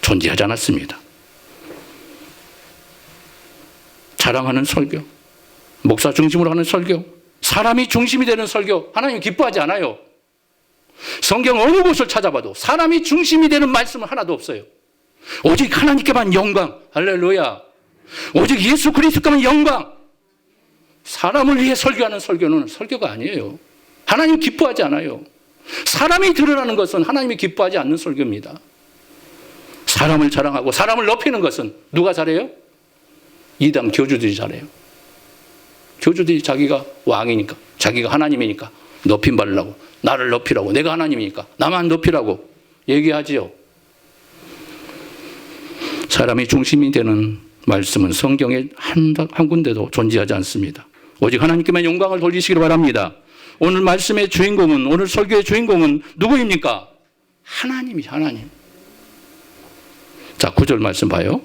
존재하지 않았습니다. 자랑하는 설교, 목사 중심으로 하는 설교, 사람이 중심이 되는 설교, 하나님 기뻐하지 않아요. 성경 어느 곳을 찾아봐도 사람이 중심이 되는 말씀은 하나도 없어요. 오직 하나님께만 영광, 할렐루야. 오직 예수 그리스도께만 영광. 사람을 위해 설교하는 설교는 설교가 아니에요. 하나님 기뻐하지 않아요. 사람이 드러나는 것은 하나님이 기뻐하지 않는 설교입니다. 사람을 자랑하고 사람을 높이는 것은 누가 잘해요? 이단 교주들이 잘해요. 교주들이 자기가 왕이니까, 자기가 하나님이니까 높임 받으려고, 나를 높이라고, 내가 하나님이니까 나만 높이라고 얘기하지요. 사람이 중심이 되는 말씀은 성경에 한 군데도 존재하지 않습니다. 오직 하나님께만 영광을 돌리시기를 바랍니다. 오늘 말씀의 주인공은, 오늘 설교의 주인공은 누구입니까? 하나님이죠, 하나님. 자, 9절 말씀 봐요.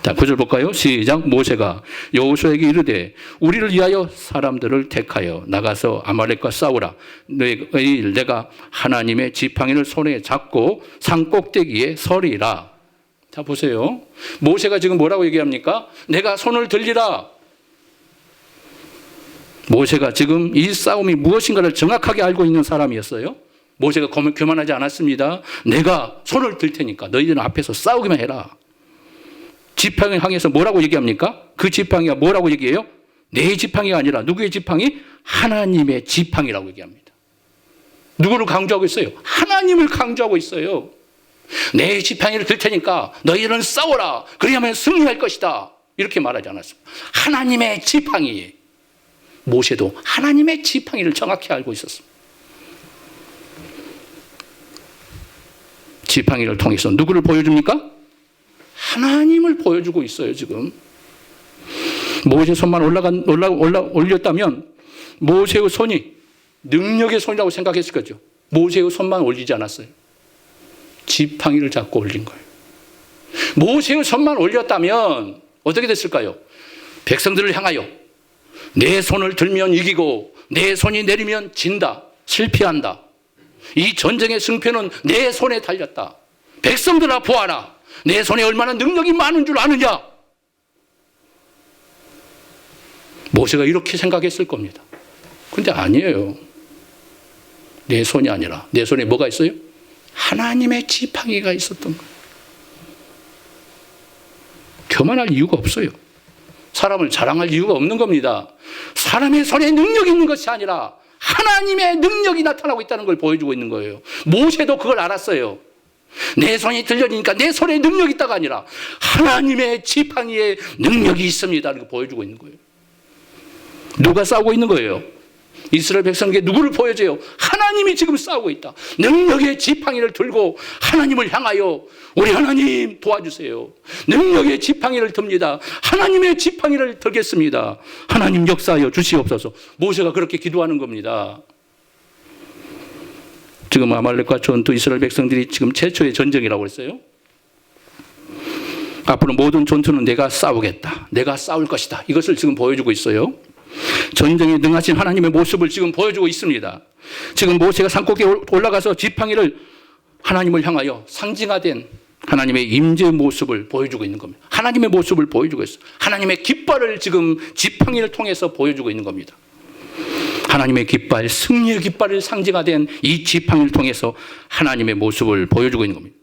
자, 9절 볼까요? 시작. 모세가 여호수아에게 이르되 우리를 위하여 사람들을 택하여 나가서 아말렉과 싸우라. 내가 하나님의 지팡이를 손에 잡고 산 꼭대기에 서리라. 자, 보세요. 모세가 지금 뭐라고 얘기합니까? 내가 손을 들리라. 모세가 지금 이 싸움이 무엇인가를 정확하게 알고 있는 사람이었어요. 모세가 교만하지 않았습니다. 내가 손을 들 테니까 너희들은 앞에서 싸우기만 해라. 지팡이를 향해서 뭐라고 얘기합니까? 그 지팡이가 뭐라고 얘기해요? 내 지팡이가 아니라 누구의 지팡이? 하나님의 지팡이라고 얘기합니다. 누구를 강조하고 있어요? 하나님을 강조하고 있어요. 내 지팡이를 들 테니까 너희들은 싸워라. 그래야만 승리할 것이다. 이렇게 말하지 않았습니다. 하나님의 지팡이. 모세도 하나님의 지팡이를 정확히 알고 있었습니다. 지팡이를 통해서 누구를 보여줍니까? 하나님을 보여주고 있어요, 지금. 모세 손만 올렸다면 모세의 손이 능력의 손이라고 생각했을 거죠. 모세의 손만 올리지 않았어요. 지팡이를 잡고 올린 거예요. 모세의 손만 올렸다면 어떻게 됐을까요? 백성들을 향하여 내 손을 들면 이기고 내 손이 내리면 진다, 실패한다. 이 전쟁의 승패는 내 손에 달렸다. 백성들아 보아라. 내 손에 얼마나 능력이 많은 줄 아느냐. 모세가 이렇게 생각했을 겁니다. 근데 아니에요. 내 손이 아니라 내 손에 뭐가 있어요? 하나님의 지팡이가 있었던 거예요. 교만할 이유가 없어요. 사람을 자랑할 이유가 없는 겁니다. 사람의 손에 능력이 있는 것이 아니라 하나님의 능력이 나타나고 있다는 걸 보여주고 있는 거예요. 모세도 그걸 알았어요. 내 손이 들려지니까 내 손에 능력이 있다가 아니라 하나님의 지팡이에 능력이 있습니다. 이렇게 보여주고 있는 거예요. 누가 싸우고 있는 거예요? 이스라엘 백성에게 누구를 보여줘요? 하나님이 지금 싸우고 있다. 능력의 지팡이를 들고 하나님을 향하여 우리 하나님 도와주세요. 능력의 지팡이를 듭니다. 하나님의 지팡이를 들겠습니다. 하나님 역사하여 주시옵소서. 모세가 그렇게 기도하는 겁니다. 지금 아말렉과 전투, 이스라엘 백성들이 지금 최초의 전쟁이라고 했어요. 앞으로 모든 전투는 내가 싸우겠다. 내가 싸울 것이다. 이것을 지금 보여주고 있어요. 전쟁에 능하신 하나님의 모습을 지금 보여주고 있습니다. 지금 모세가 산꼭대기에 올라가서 지팡이를 하나님을 향하여 상징화된 하나님의 임재의 모습을 보여주고 있는 겁니다. 하나님의 모습을 보여주고 있어요. 하나님의 깃발을 지금 지팡이를 통해서 보여주고 있는 겁니다. 하나님의 깃발, 승리의 깃발을 상징화된 이 지팡이를 통해서 하나님의 모습을 보여주고 있는 겁니다.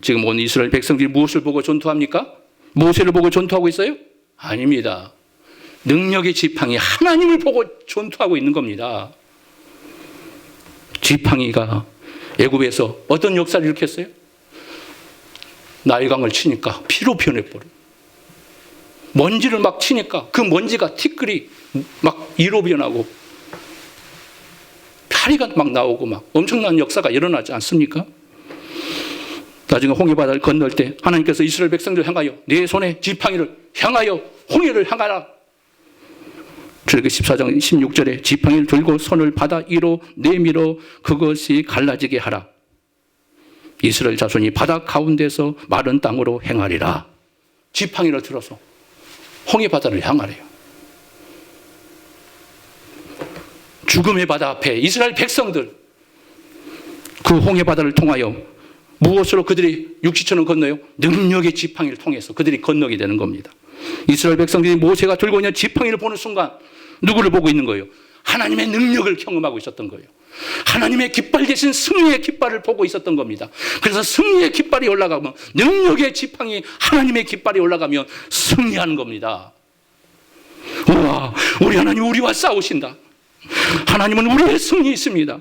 지금 온 이스라엘 백성들이 무엇을 보고 전투합니까? 모세를 보고 전투하고 있어요? 아닙니다. 능력의 지팡이 하나님을 보고 전투하고 있는 겁니다. 지팡이가 애굽에서 어떤 역사를 일으켰어요? 나일강을 치니까 피로 변해버려. 먼지를 막 치니까 그 먼지가 티끌이 막 이로 변하고 파리가 막 나오고 막 엄청난 역사가 일어나지 않습니까? 나중에 홍해바다를 건널 때 하나님께서 이스라엘 백성들을 향하여 내 손에 지팡이를 향하여 홍해를 향하라. 출애굽기 14장 16절에 지팡이를 들고 손을 바다 위로 내밀어 그것이 갈라지게 하라. 이스라엘 자손이 바다 가운데서 마른 땅으로 행하리라. 지팡이를 들어서 홍해바다를 향하래요. 죽음의 바다 앞에 이스라엘 백성들 그 홍해바다를 통하여 무엇으로 그들이 육지천을 건너요? 능력의 지팡이를 통해서 그들이 건너게 되는 겁니다. 이스라엘 백성들이 모세가 들고 있는 지팡이를 보는 순간 누구를 보고 있는 거예요? 하나님의 능력을 경험하고 있었던 거예요. 하나님의 깃발 대신 승리의 깃발을 보고 있었던 겁니다. 그래서 승리의 깃발이 올라가면, 능력의 지팡이 하나님의 깃발이 올라가면 승리하는 겁니다. 우와, 우리 하나님 우리와 싸우신다. 하나님은 우리의 승리 있습니다.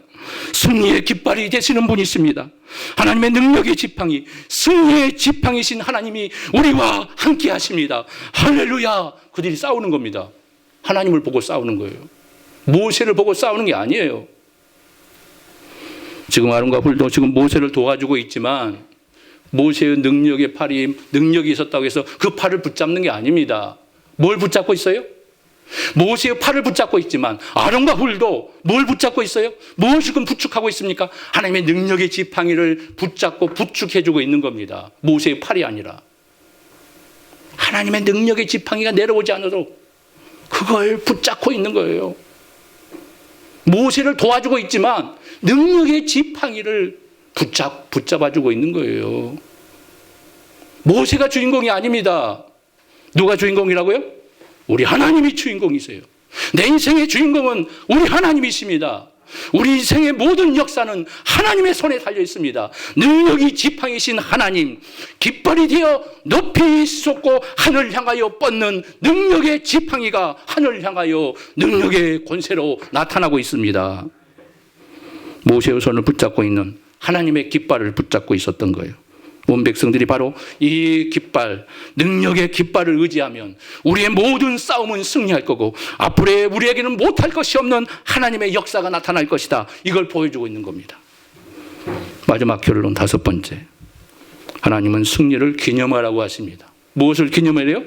승리의 깃발이 되시는 분이 있습니다. 하나님의 능력의 지팡이, 승리의 지팡이신 하나님이 우리와 함께 하십니다. 할렐루야. 그들이 싸우는 겁니다. 하나님을 보고 싸우는 거예요. 모세를 보고 싸우는 게 아니에요. 지금 아론과 훌도 지금 모세를 도와주고 있지만 모세의 능력의 팔이 능력이 있었다고 해서 그 팔을 붙잡는 게 아닙니다. 뭘 붙잡고 있어요? 모세의 팔을 붙잡고 있지만 아론과 훌도 뭘 붙잡고 있어요? 무엇을 지금 부축하고 있습니까? 하나님의 능력의 지팡이를 붙잡고 부축해주고 있는 겁니다. 모세의 팔이 아니라 하나님의 능력의 지팡이가 내려오지 않아도 그걸 붙잡고 있는 거예요. 모세를 도와주고 있지만 능력의 지팡이를 붙잡아주고 있는 거예요. 모세가 주인공이 아닙니다. 누가 주인공이라고요? 우리 하나님이 주인공이세요. 내 인생의 주인공은 우리 하나님이십니다. 우리 인생의 모든 역사는 하나님의 손에 달려 있습니다. 능력이 지팡이신 하나님, 깃발이 되어 높이 솟고 하늘 향하여 뻗는 능력의 지팡이가 하늘 향하여 능력의 권세로 나타나고 있습니다. 모세의 손을 붙잡고 있는 하나님의 깃발을 붙잡고 있었던 거예요. 온 백성들이 바로 이 깃발, 능력의 깃발을 의지하면 우리의 모든 싸움은 승리할 거고 앞으로 우리에게는 못할 것이 없는 하나님의 역사가 나타날 것이다. 이걸 보여주고 있는 겁니다. 마지막 결론 5번째. 하나님은 승리를 기념하라고 하십니다. 무엇을 기념하래요?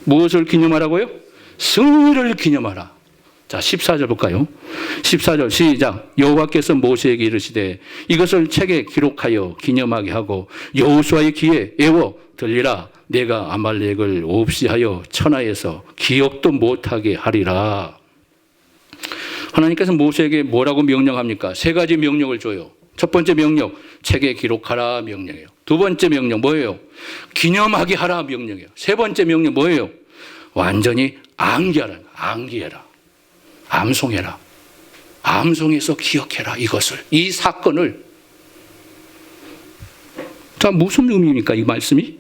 무엇을 기념하라고요? 승리를 기념하라. 자, 14절 볼까요? 14절 시작. 여호와께서 모세에게 이르시되 이것을 책에 기록하여 기념하게 하고 여호수아의 귀에 애워 들리라. 내가 아말렉을 없이 하여 천하에서 기억도 못하게 하리라. 하나님께서 모세에게 뭐라고 명령합니까? 3가지 명령을 줘요. 첫 번째 명령, 책에 기록하라 명령이에요. 두 번째 명령 뭐예요? 기념하게 하라 명령이에요. 세 번째 명령 뭐예요? 완전히 암기하라. 암기해라. 암송해라. 암송해서 기억해라. 이것을, 이 사건을. 자, 무슨 의미입니까? 이 말씀이?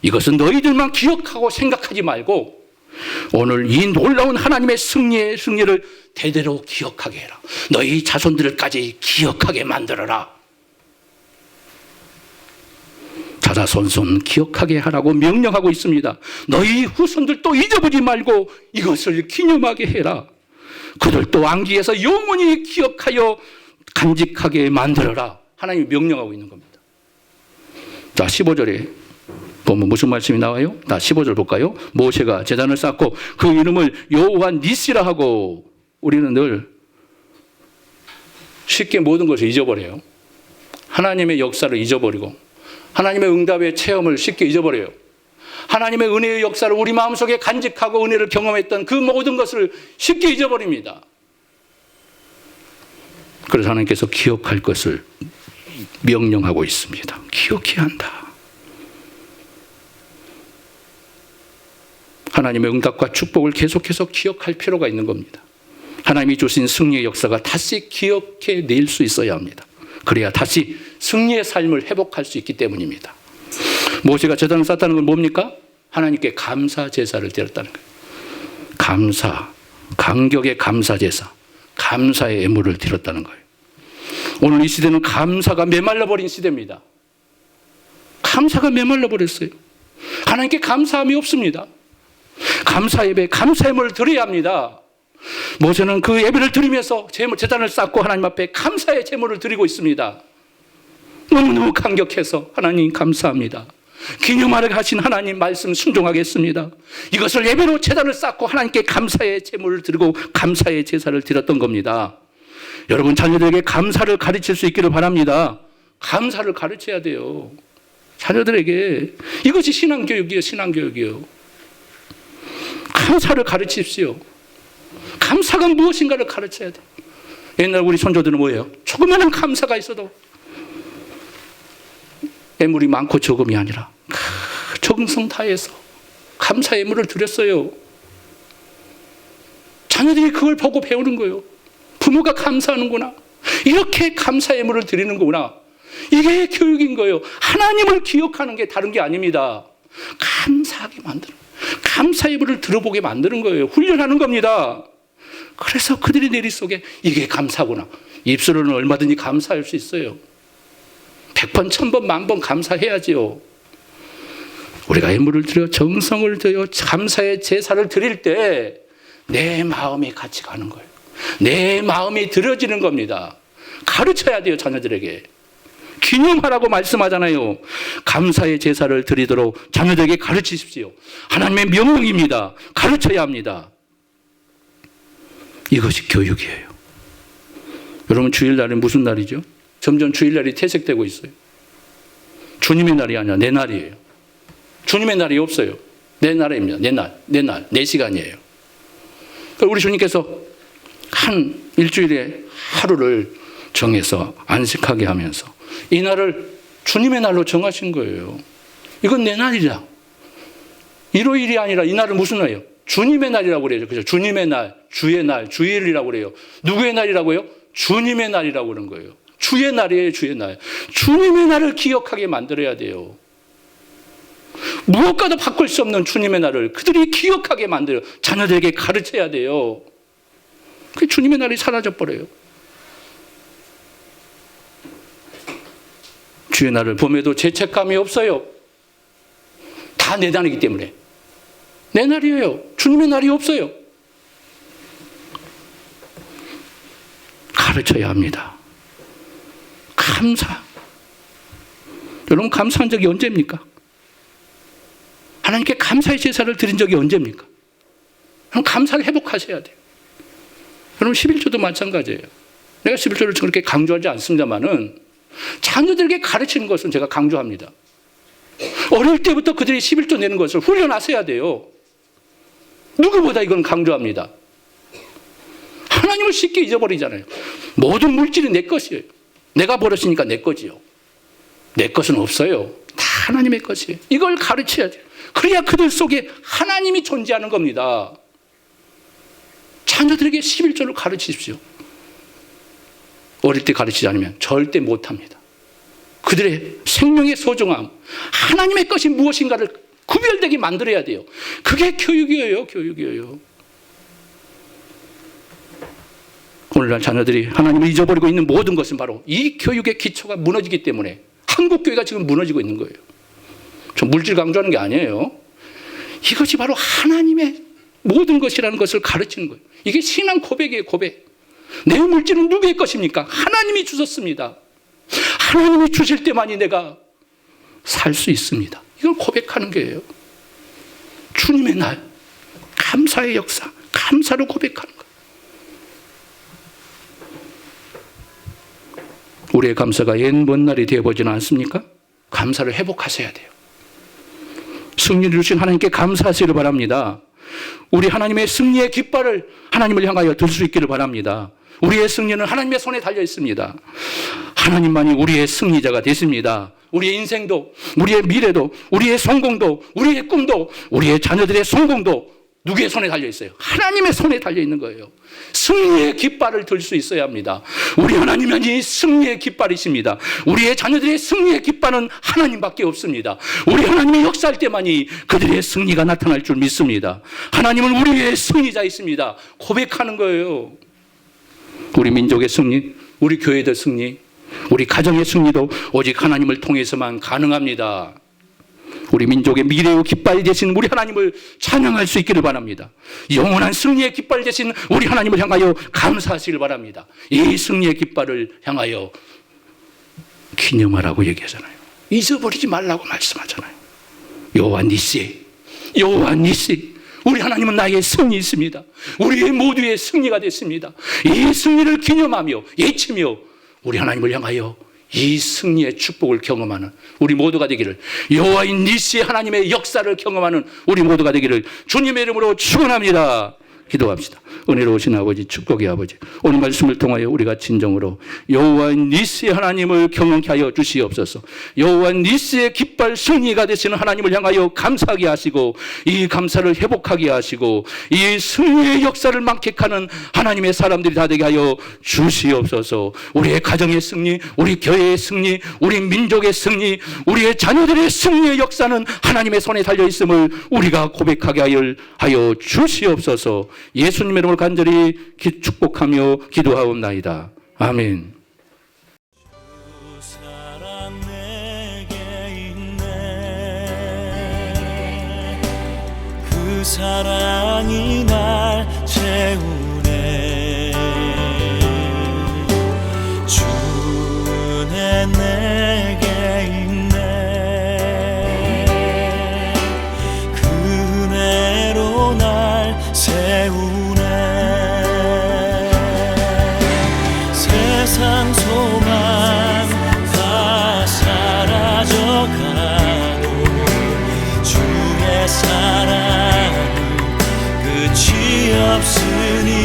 이것은 너희들만 기억하고 생각하지 말고 오늘 이 놀라운 하나님의 승리를 대대로 기억하게 해라. 너희 자손들까지 기억하게 만들어라. 자자손손 기억하게 하라고 명령하고 있습니다. 너희 후손들도 잊어보지 말고 이것을 기념하게 해라. 그들도 암기해서 영원히 기억하여 간직하게 만들어라. 하나님이 명령하고 있는 겁니다. 자, 15절에 보면 무슨 말씀이 나와요? 자, 15절 볼까요? 모세가 제단을 쌓고 그 이름을 여호와 니시라 하고. 우리는 늘 쉽게 모든 것을 잊어버려요. 하나님의 역사를 잊어버리고 하나님의 응답의 체험을 쉽게 잊어버려요. 하나님의 은혜의 역사를 우리 마음속에 간직하고 은혜를 경험했던 그 모든 것을 쉽게 잊어버립니다. 그래서 하나님께서 기억할 것을 명령하고 있습니다. 기억해야 한다. 하나님의 응답과 축복을 계속해서 기억할 필요가 있는 겁니다. 하나님이 주신 승리의 역사가 다시 기억해 낼 수 있어야 합니다. 그래야 다시 승리의 삶을 회복할 수 있기 때문입니다. 모세가 제단을 쌓았다는 건 뭡니까? 하나님께 감사 제사를 드렸다는 거예요. 감사, 감격의 감사 제사, 감사의 예물을 드렸다는 거예요. 오늘 이 시대는 감사가 메말라 버린 시대입니다. 감사가 메말라 버렸어요. 하나님께 감사함이 없습니다. 감사 예배, 감사 예물을 드려야 합니다. 모세는 그 예배를 드리면서 제단을 쌓고 하나님 앞에 감사의 제물을 드리고 있습니다. 너무너무 감격해서 하나님 감사합니다. 기념하게 하신 하나님 말씀 순종하겠습니다. 이것을 예배로 제단을 쌓고 하나님께 감사의 제물을 드리고 감사의 제사를 드렸던 겁니다. 여러분 자녀들에게 감사를 가르칠 수 있기를 바랍니다. 감사를 가르쳐야 돼요. 자녀들에게 이것이 신앙교육이에요. 신앙교육이요. 감사를 가르치십시오. 감사가 무엇인가를 가르쳐야 돼요. 옛날 우리 손조들은 뭐예요? 조그마한 감사가 있어도 예물이 많고 적음이 아니라 정성 다해서 감사 예물을 드렸어요. 자녀들이 그걸 보고 배우는 거예요. 부모가 감사하는구나. 이렇게 감사 예물을 드리는 거구나. 이게 교육인 거예요. 하나님을 기억하는 게 다른 게 아닙니다. 감사하게 만드는, 감사 예물을 들어보게 만드는 거예요. 훈련하는 겁니다. 그래서 그들의 내리 속에 이게 감사구나. 입술로는 얼마든지 감사할 수 있어요. 100번, 1000번, 10,000번 감사해야지요. 우리가 예물을 드려 정성을 드려 감사의 제사를 드릴 때 내 마음이 같이 가는 거예요. 내 마음이 들어지는 겁니다. 가르쳐야 돼요, 자녀들에게. 기념하라고 말씀하잖아요. 감사의 제사를 드리도록 자녀들에게 가르치십시오. 하나님의 명령입니다. 가르쳐야 합니다. 이것이 교육이에요. 여러분 주일날은 무슨 날이죠? 점점 주일날이 퇴색되고 있어요. 주님의 날이 아니라 내 날이에요. 주님의 날이 없어요. 내 날입니다. 내 날, 내 시간이에요. 우리 주님께서 한 일주일에 하루를 정해서 안식하게 하면서 이 날을 주님의 날로 정하신 거예요. 이건 내 날이다. 일요일이 아니라 이 날은 무슨 날이에요? 주님의 날이라고 그래요. 그죠? 주님의 날, 주의 날, 주일이라고 그래요. 누구의 날이라고요? 주님의 날이라고 그러는 거예요. 주의 날이에요, 주의 날. 주님의 날을 기억하게 만들어야 돼요. 무엇과도 바꿀 수 없는 주님의 날을 그들이 기억하게 만들어 자녀들에게 가르쳐야 돼요. 그 주님의 날이 사라져버려요. 주의 날을 봄에도 죄책감이 없어요. 다 내 날이기 때문에. 내 날이에요. 주님의 날이 없어요. 가르쳐야 합니다. 감사. 여러분 감사한 적이 언제입니까? 하나님께 감사의 제사를 드린 적이 언제입니까? 그럼 감사를 회복하셔야 돼요. 여러분 11조도 마찬가지예요. 내가 11조를 그렇게 강조하지 않습니다만은 자녀들에게 가르치는 것은 제가 강조합니다. 어릴 때부터 그들이 11조 내는 것을 훈련하셔야 돼요. 누구보다 이건 강조합니다. 하나님을 쉽게 잊어버리잖아요. 모든 물질이 내 것이에요. 내가 벌었으니까 내 거지요. 내 것은 없어요. 다 하나님의 것이에요. 이걸 가르쳐야 돼요. 그래야 그들 속에 하나님이 존재하는 겁니다. 자녀들에게 11조를 가르치십시오. 어릴 때 가르치지 않으면 절대 못합니다. 그들의 생명의 소중함, 하나님의 것이 무엇인가를 구별되게 만들어야 돼요. 그게 교육이에요. 교육이에요. 오늘날 자녀들이 하나님을 잊어버리고 있는 모든 것은 바로 이 교육의 기초가 무너지기 때문에 한국교회가 지금 무너지고 있는 거예요. 저 물질 강조하는 게 아니에요. 이것이 바로 하나님의 모든 것이라는 것을 가르치는 거예요. 이게 신앙 고백이에요. 고백. 내 물질은 누구의 것입니까? 하나님이 주셨습니다. 하나님이 주실 때만이 내가 살 수 있습니다. 이걸 고백하는 거예요. 주님의 날, 감사의 역사, 감사로 고백하는 거예요. 우리의 감사가 옛 먼 날이 되어보지는 않습니까? 감사를 회복하셔야 돼요. 승리를 주신 하나님께 감사하시기를 바랍니다. 우리 하나님의 승리의 깃발을 하나님을 향하여 들 수 있기를 바랍니다. 우리의 승리는 하나님의 손에 달려 있습니다. 하나님만이 우리의 승리자가 되십니다. 우리의 인생도, 우리의 미래도, 우리의 성공도, 우리의 꿈도, 우리의 자녀들의 성공도 누구의 손에 달려 있어요? 하나님의 손에 달려 있는 거예요. 승리의 깃발을 들 수 있어야 합니다. 우리 하나님만이 승리의 깃발이십니다. 우리의 자녀들의 승리의 깃발은 하나님밖에 없습니다. 우리 하나님이 역사할 때만이 그들의 승리가 나타날 줄 믿습니다. 하나님은 우리의 승리자이십니다. 고백하는 거예요. 우리 민족의 승리, 우리 교회들 승리, 우리 가정의 승리도 오직 하나님을 통해서만 가능합니다. 우리 민족의 미래의 깃발 되신 우리 하나님을 찬양할 수 있기를 바랍니다. 영원한 승리의 깃발 되신 우리 하나님을 향하여 감사하시길 바랍니다. 이 승리의 깃발을 향하여 기념하라고 얘기하잖아요. 잊어버리지 말라고 말씀하잖아요. 여호와 니시, 여호와 니시, 우리 하나님은 나의 승리 있습니다. 우리의 모두의 승리가 됐습니다. 이 승리를 기념하며 예치며 우리 하나님을 향하여 이 승리의 축복을 경험하는 우리 모두가 되기를, 여호와인 니시의 하나님의 역사를 경험하는 우리 모두가 되기를 주님의 이름으로 축원합니다. 기도합시다. 은혜로우신 아버지, 축복의 아버지, 오늘 말씀을 통하여 우리가 진정으로 여호와 니스의 하나님을 경험케 하여 주시옵소서. 여호와 니스의 깃발 승리가 되시는 하나님을 향하여 감사하게 하시고, 이 감사를 회복하게 하시고, 이 승리의 역사를 만끽하는 하나님의 사람들이 다 되게 하여 주시옵소서. 우리의 가정의 승리, 우리 교회의 승리, 우리 민족의 승리, 우리의 자녀들의 승리의 역사는 하나님의 손에 달려 있음을 우리가 고백하게 하여 주시옵소서. 예수님의 이름으로 간절히 축복하며 기도하옵나이다. 아멘. 사랑 내게 있네. 그 사랑이 날 채우네. 주는 내게 있네. 그 은혜로 날 세우네. 세상 소망 다 사라져가도 주의 사랑은 끝이 없으니